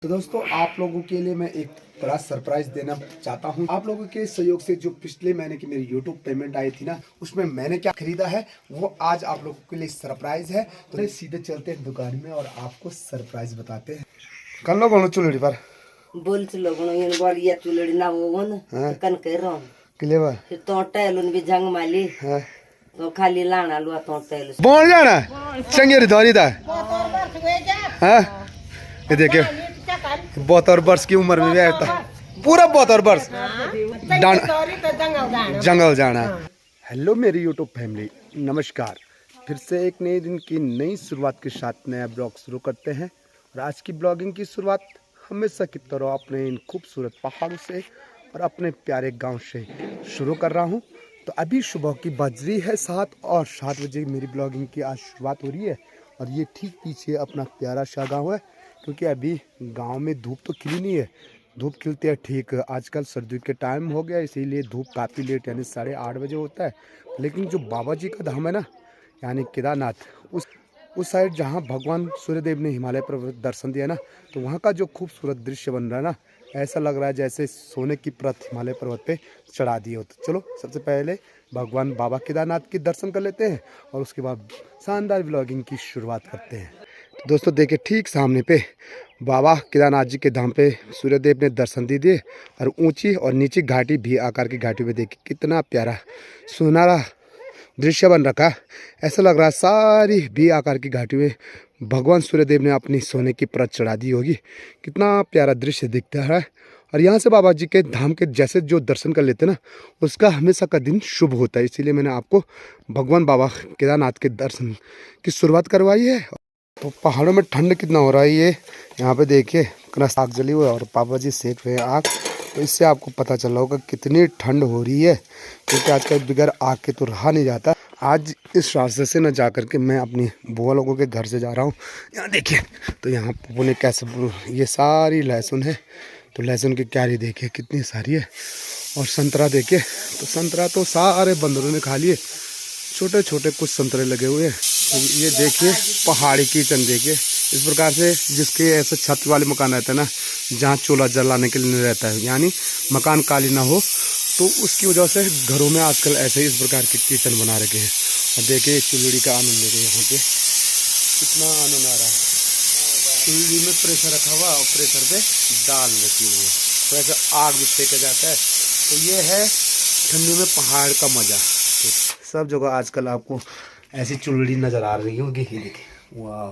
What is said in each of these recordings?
तो दोस्तों आप लोगों के लिए मैं एक बड़ा सरप्राइज देना चाहता हूं। आप लोगों के सहयोग से जो पिछले महीने की मेरी YouTube पेमेंट आई थी ना, उसमें मैंने क्या खरीदा है वो आज आप लोगों के लिए सरप्राइज है। तो सीधे चलते हैं दुकान में और आपको सरप्राइज बताते हैं। कल लोग चुलड़ी पर बोल लोगों ये बोलिया चुलड़ी ना वो न कन कर रहा क्लेवर फिर तो टैलुन भी जंग माली है तो खाली लाना लुआ तो टैल बोल जाना चंगेरी धोरी था। हाँ ये देखिए 72 वर्ष की उम्र में भी था, पूरा 72 वर्ष जंगल जाना। हेलो मेरी यूट्यूब फैमिली, नमस्कार। फिर से एक नए दिन की नई शुरुआत के साथ नया ब्लॉग शुरू करते हैं। और आज की ब्लॉगिंग की शुरुआत हमेशा की तरह अपने इन खूबसूरत पहाड़ों से और अपने प्यारे गांव से शुरू कर रहा हूं। तो अभी सुबह की बज रही है 7 और 7 बजे मेरी ब्लॉगिंग की आज शुरुआत हो रही है। और ये ठीक पीछे अपना प्यारा सा गाँव है, क्योंकि अभी गांव में धूप तो खिली नहीं है। धूप खिलती है ठीक आजकल सर्दी के टाइम हो गया, इसीलिए धूप काफ़ी लेट यानी 8:30 बजे होता है। लेकिन जो बाबा जी का धाम है ना, यानी केदारनाथ, उस साइड जहाँ भगवान सूर्यदेव ने हिमालय पर दर्शन दिया ना, तो वहाँ का जो खूबसूरत दृश्य बन रहा है ना, ऐसा लग रहा है जैसे सोने की परत हिमालय पर्वत पे चढ़ा दी हो। तो चलो सबसे पहले भगवान बाबा केदारनाथ के दर्शन कर लेते हैं और उसके बाद शानदार व्लॉगिंग की शुरुआत करते हैं। तो दोस्तों देखिए ठीक सामने पे बाबा केदारनाथ जी के धाम पे सूर्यदेव ने दर्शन दे दिए। और ऊंची और नीची घाटी भी आकार की घाटी में देखिए कितना प्यारा सुनहरा दृश्य बन रखा। ऐसा लग रहा है सारी भी आकार की घाटी में भगवान सूर्यदेव ने अपनी सोने की परत चढ़ा दी होगी। कितना प्यारा दृश्य दिखता है। और यहाँ से बाबा जी के धाम के जैसे जो दर्शन कर लेते हैं ना, उसका हमेशा का दिन शुभ होता है। इसीलिए मैंने आपको भगवान बाबा केदारनाथ के दर्शन की शुरुआत करवाई है। तो पहाड़ों में ठंड कितना हो रहा है, ये यहाँ पे देखिए कितना आग जली हुई है और पापा जी सेक रहे हैं आग। तो इससे आपको पता चल रहा होगा कितनी ठंड हो रही है, क्योंकि आजकल बगैर आग के तो रहा नहीं जाता। आज इस रास्ते से न जा कर के मैं अपनी बुआ लोगों के घर से जा रहा हूँ। यहाँ देखिए तो यहाँ पापा ने कैसे, ये सारी लहसुन है, तो लहसुन की क्यारी देखिए कितनी सारी है। और संतरा देखिए, तो संतरा तो सारे बंदरों ने खा लिए, छोटे छोटे कुछ संतरे लगे हुए हैं। तो ये देखिए पहाड़ी किचन देखिए, इस प्रकार से जिसके ऐसे छत वाले मकान रहते हैं ना, जहाँ चूल्हा जलाने के लिए नहीं रहता है, यानी मकान काली ना हो, तो उसकी वजह से घरों में आजकल ऐसे इस प्रकार के किचन बना रखे हैं। और देखिए चुल्ली का आनंद देखिए, यहाँ पे कितना आनंद आ रहा है। चुल्ली में प्रेशर रखा हुआ और प्रेशर पे दाल रखी हुई है, तो ऐसे आग भी फेंका जाता है। तो ये है ठंडी में पहाड़ का मजा। तो सब जगह आजकल आपको ऐसी चुल्ली नजर आ रही होगी। ये देखिए वाह,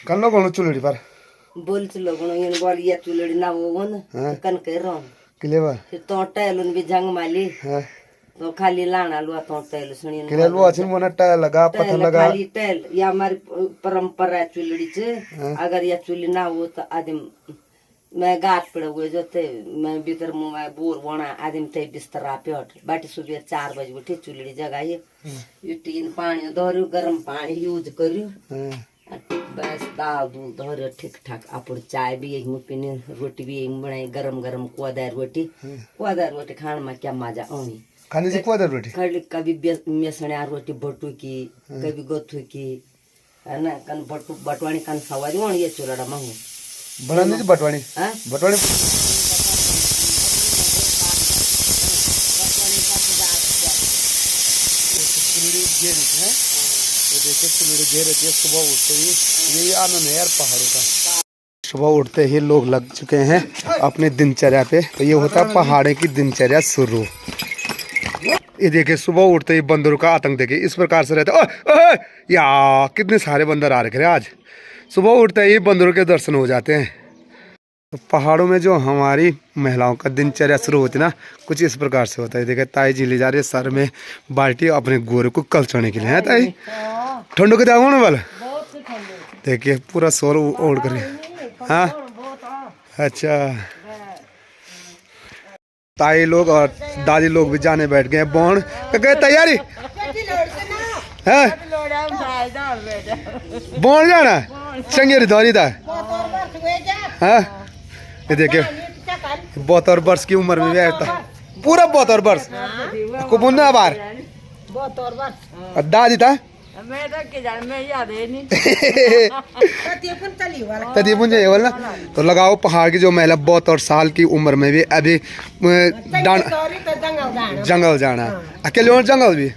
कल लोग चुल्ली पर बोल लोगों ये बोलिया चुलड़ी ना वो न कन कर रहा क्लेवर फिर तो टैलुन भी जंग माली है तो खाली लाना लुआ तो टैल सुनिए क्लेवर वो अच्छी मोना टाइल लगा पत्थर लगा खाली टैल। ये हमारी परंपरा है चुलड़ी से। अगर यह चुल्ली ना हो तो आदम मैं गाठ पड़ हुए जो थे, मैं भीतर मुँह में बोर बना आदम थे बिस्तर पे उठ बाटी सुबह 4 बजे उठी चुल्ली जगाई टीन पानी धोरू गर्म पानी यूज करू बस दाल दूध धोर ठीक ठाक। अपन चाय भी यही में पीने, रोटी भी यही बनाई गरम गरम कुआदार रोटी खाने में क्या मजा आनी। खाने से कुआदार रोटी कभी बेसनिया रोटी बटू की, कभी गोथू की, है ना, कन बटवानी कन सवारी वहाँ ये चुलड़ा महू बनाने से बटवानी बटवानी सुबह उठते ही यही आनंद है यार पहाड़ों का। सुबह उठते ही लोग लग चुके हैं अपने दिनचर्या पे। तो ये होता है पहाड़े की दिनचर्या शुरू। ये देखिए सुबह उठते ही बंदरों का आतंक देखिए इस प्रकार से रहता है। या कितने सारे बंदर आ रखे हैं आज। सुबह उठते ही बंदरों के दर्शन हो जाते हैं। तो पहाड़ों में जो हमारी महिलाओं का दिनचर्या शुरू होती है ना, कुछ इस प्रकार से होता है। देखिए ताई जी ले जा रही है सर में बाल्टी अपने गोरे को कलचाने के लिए। है ताई ठंडो के दाग होने वाला, देखिए पूरा सोल ओढ़ कर। हाँ अच्छा, ताई लोग और दादी लोग भी जाने बैठ गए बौन कहे तैयारी है बौन जाना चंगेरी धौरी था। हाँ ये देखिए 72 वर्ष की उम्र में भी था, पूरा 72 वर्ष को बुनना बार दादी था मैं तो के जान में याद है नहीं तदीपुन चाहिए बोल ना। तो लगाओ पहाड़ की जो महिला 72 साल की उम्र में भी अभी जंगल जाना अकेले जंगल भी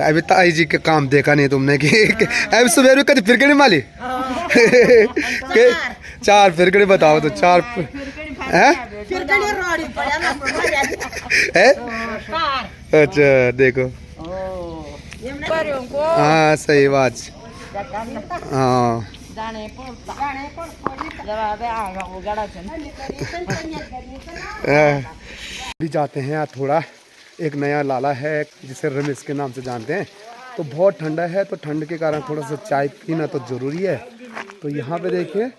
अभी ताई जी का काम देखा नहीं तुमने कि अभी सुबह भी कभी फिर नहीं माली 4 फिर बताओ तो 4 है। अच्छा देखो हाँ सही बात हाँ भी जाते हैं थोड़ा। एक नया लाला है जिसे रमेश के नाम से जानते हैं। तो बहुत ठंडा है तो ठंड के कारण थोड़ा सा चाय पीना तो जरूरी है। तो यहाँ पे देखिए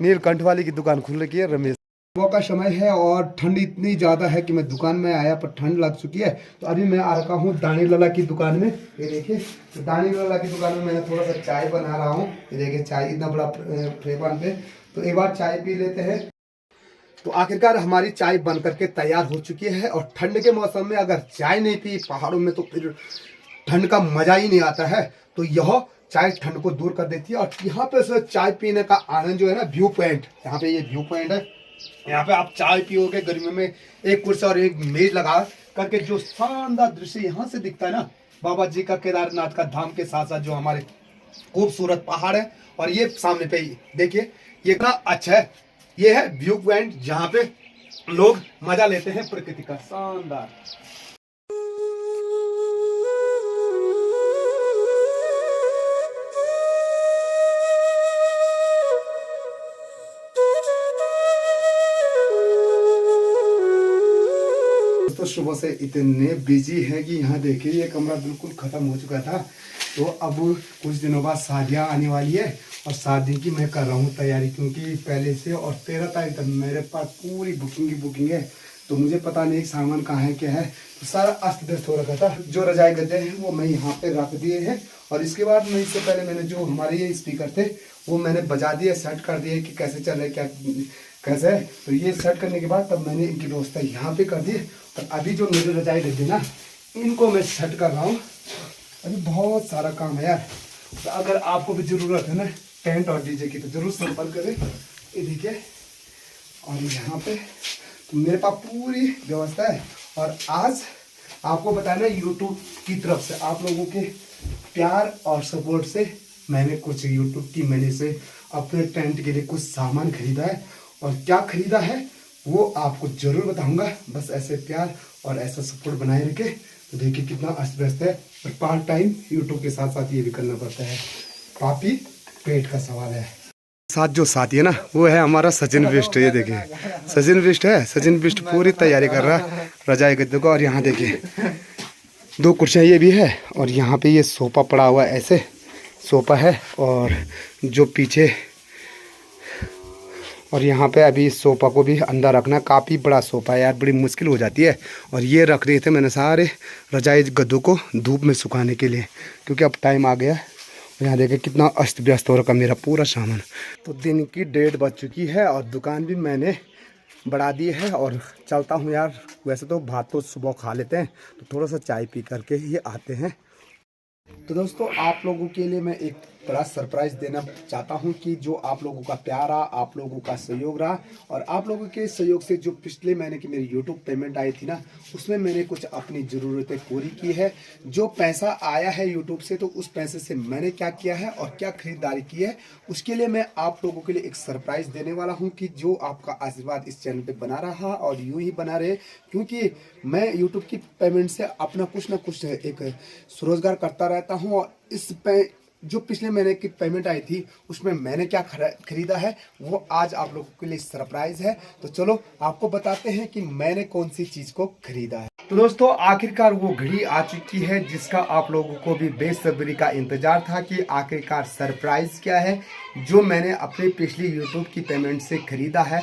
नीलकंठ वाली की दुकान खुल रही है रमेश। सुबह का समय है और ठंड इतनी ज़्यादा है कि मैं दुकान में आया पर ठंड लग चुकी है। तो अभी मैं आ रखा हूँ दानी लाला की दुकान में। ये देखिए तो दानी लाला की दुकान में मैं थोड़ा सा चाय बना रहा हूँ। ये देखिए चाय इतना बड़ा फ्रेगन पे। तो एक बार चाय पी लेते हैं। तो आखिरकार हमारी चाय बन करके तैयार हो चुकी है। और ठंड के मौसम में अगर चाय नहीं पी पहाड़ों में तो फिर ठंड का मजा ही नहीं आता है। तो यह चाय ठंड को दूर कर देती है। और यहाँ पे से चाय पीने का आनंद जो है ना व्यू पॉइंट, यहाँ पे ये व्यू पॉइंट है। यहाँ पे आप चाय पियोगे गर्मी में एक कुर्सी और एक मेज लगा करके जो शानदार दृश्य यहाँ से दिखता है ना बाबा जी का केदारनाथ का धाम के साथ साथ जो हमारे खूबसूरत पहाड़ है। और ये सामने पे देखिए ये इतना अच्छा है। ये है व्यू पॉइंट जहाँ पे लोग मजा लेते हैं प्रकृति का शानदार। तो सुबह से इतने बिजी है कि यहाँ देखिए ये कमरा बिल्कुल खत्म हो चुका था। तो अब कुछ दिनों बाद शादियाँ आने वाली है और शादी की मैं कर रहा हूँ तैयारी क्योंकि पहले से। और 13 तारीख तक मेरे पास पूरी बुकिंग है। तो मुझे पता नहीं सामान कहाँ है क्या है। तो सारा अस्त व्यस्त हो रखा था। जो रजाई गद्दे हैं वो मैं यहाँ पे रख दिए हैं। और इसके बाद मैं इससे पहले मैंने जो हमारे ये स्पीकर थे वो मैंने बजा दिए सेट कर दिए कि कैसे चले क्या कैसे है। तो ये सेट करने के बाद तब मैंने इनकी व्यवस्था यहाँ पे कर दी। और अभी जो मेरे रजाई गद्दे ना इनको मैं सेट कर रहा हूँ। अभी बहुत सारा काम है यार। तो अगर आपको भी ज़रूरत है ना टेंट और डीजे की तो ज़रूर संपर्क करें। ये देखिए और यहाँ पे तो मेरे पास पूरी व्यवस्था है। और आज आपको बताना यूट्यूब की तरफ से आप लोगों के प्यार और सपोर्ट से मैंने कुछ यूट्यूब की मैंने से अपने टेंट के लिए कुछ सामान खरीदा है। और क्या खरीदा है वो आपको ज़रूर बताऊंगा। बस ऐसे प्यार और ऐसा सपोर्ट बनाए रखे। तो देखिए कितना अस्त व्यस्त है। और पार्ट टाइम यूट्यूब के साथ साथ ये भी करना पड़ता है। काफ़ी पेट का सवाल है। साथ जो साथी है ना वो है हमारा सचिन बिष्ट। ये देखिए सचिन बिष्ट है। सचिन बिष्ट पूरी तैयारी कर रहा है रजाई गद्दे को। और यहाँ देखिए 2 कुर्सियाँ ये भी है। और यहाँ पे ये सोफा पड़ा हुआ है ऐसे सोफा है। और जो पीछे और यहाँ पे अभी इस सोफ़ा को भी अंदर रखना काफ़ी बड़ा सोफ़ा है यार बड़ी मुश्किल हो जाती है। और ये रख रहे थे मैंने सारे रजाई गद्दों को धूप में सुखाने के लिए क्योंकि अब टाइम आ गया। यहाँ देखें कितना अस्त व्यस्त हो रखा मेरा पूरा सामान। तो दिन की 1:30 बज चुकी है और दुकान भी मैंने बढ़ा दी है। और चलता हूँ यार। वैसे तो भात तो सुबह खा लेते हैं तो थोड़ा सा चाय पी करके ही आते हैं। तो दोस्तों आप लोगों के लिए मैं एक बड़ा सरप्राइज़ देना चाहता हूं कि जो आप लोगों का प्यार रहा आप लोगों का सहयोग रहा और आप लोगों के सहयोग से जो पिछले महीने की मेरी यूट्यूब पेमेंट आई थी ना उसमें मैंने कुछ अपनी ज़रूरतें पूरी की है। जो पैसा आया है यूट्यूब से तो उस पैसे से मैंने क्या किया है और क्या खरीदारी की है उसके लिए मैं आप लोगों के लिए एक सरप्राइज़ देने वाला हूँ कि जो आपका आशीर्वाद इस चैनल पर बना रहा और यूँ ही बना रहे। क्योंकि मैं यूट्यूब की पेमेंट से अपना कुछ ना कुछ एक स्वरोजगार करता रहता हूँ। और इस पे जो पिछले महीने की पेमेंट आई थी उसमें मैंने क्या खरीदा है वो आज आप लोगों के लिए सरप्राइज है। तो चलो आपको बताते हैं कि मैंने कौन सी चीज को खरीदा है। तो दोस्तों आखिरकार वो घड़ी आ चुकी है जिसका आप लोगों को भी बेसब्री का इंतजार था कि आखिरकार सरप्राइज क्या है जो मैंने अपनी पिछली यूट्यूब की पेमेंट से खरीदा है।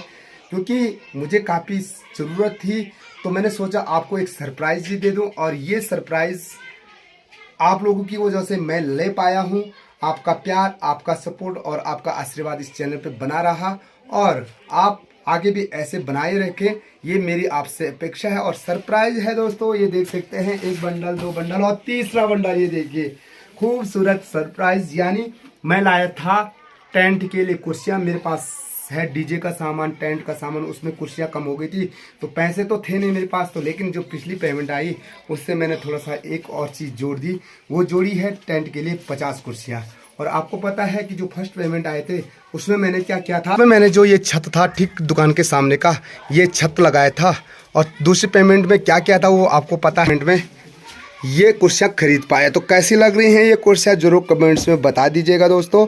क्योंकि मुझे काफ़ी ज़रूरत थी तो मैंने सोचा आपको एक सरप्राइज ही दे दूं। और ये सरप्राइज आप लोगों की वजह से मैं ले पाया हूं। आपका प्यार आपका सपोर्ट और आपका आशीर्वाद इस चैनल पे बना रहा और आप आगे भी ऐसे बनाए रखें, ये मेरी आपसे अपेक्षा है। और सरप्राइज है दोस्तों, ये देख सकते हैं, एक बंडल, दो बंडल और तीसरा बंडल, ये देखिए खूबसूरत सरप्राइज। यानी मैं लाया था टेंट के लिए कुर्सियाँ, मेरे पास है डीजे का सामान, टेंट का सामान, उसमें कुर्सियाँ कम हो गई थी तो पैसे तो थे नहीं मेरे पास, तो लेकिन जो पिछली पेमेंट आई उससे मैंने थोड़ा सा एक और चीज़ जोड़ दी, वो जोड़ी है टेंट के लिए 50 कुर्सियाँ। और आपको पता है कि जो फर्स्ट पेमेंट आए थे उसमें मैंने क्या किया था, मैंने जो ये छत था ठीक दुकान के सामने का, ये छत लगाया था। और दूसरी पेमेंट में क्या किया था वो आपको पता है, पेमेंट में ये कुर्सियाँ खरीद पाए। तो कैसी लग रही हैं ये कुर्सियाँ जरूर कमेंट्स में बता दीजिएगा दोस्तों।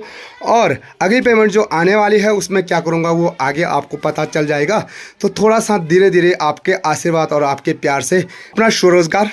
और अगली पेमेंट जो आने वाली है उसमें क्या करूँगा वो आगे आपको पता चल जाएगा। तो थोड़ा सा धीरे धीरे आपके आशीर्वाद और आपके प्यार से अपना स्वरोजगार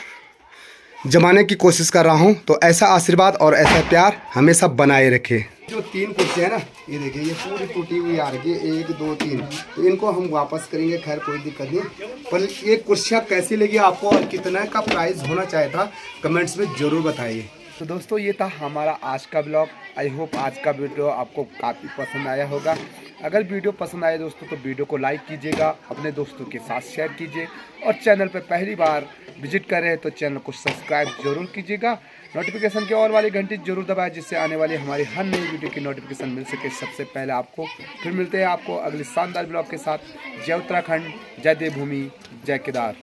जमाने की कोशिश कर रहा हूँ। तो ऐसा आशीर्वाद और ऐसा प्यार हमेशा बनाए रखे। जो 3 कुर्सियाँ है ना, ये देखिए ये पूरी टूटी हुई आ रही है, 1 2 3, तो इनको हम वापस करेंगे, खैर कोई दिक्कत नहीं। पर ये कुर्सियाँ कैसी लगी आपको और कितना का प्राइस होना चाहिए था कमेंट्स में ज़रूर बताइए। तो दोस्तों ये था हमारा आज का ब्लॉग। आई होप आज का वीडियो आपको काफ़ी पसंद आया होगा। अगर वीडियो पसंद आए दोस्तों तो वीडियो को लाइक कीजिएगा, अपने दोस्तों के साथ शेयर कीजिए, और चैनल पर पहली बार विजिट करें तो चैनल को सब्सक्राइब जरूर कीजिएगा। नोटिफिकेशन की ऑल वाली घंटी जरूर दबाएं, जिससे आने वाली हमारी हर नई वीडियो की नोटिफिकेशन मिल सके सबसे पहले आपको। फिर मिलते हैं आपको अगले शानदार ब्लॉग के साथ। जय उत्तराखंड, जय देवभूमि, जय केदार।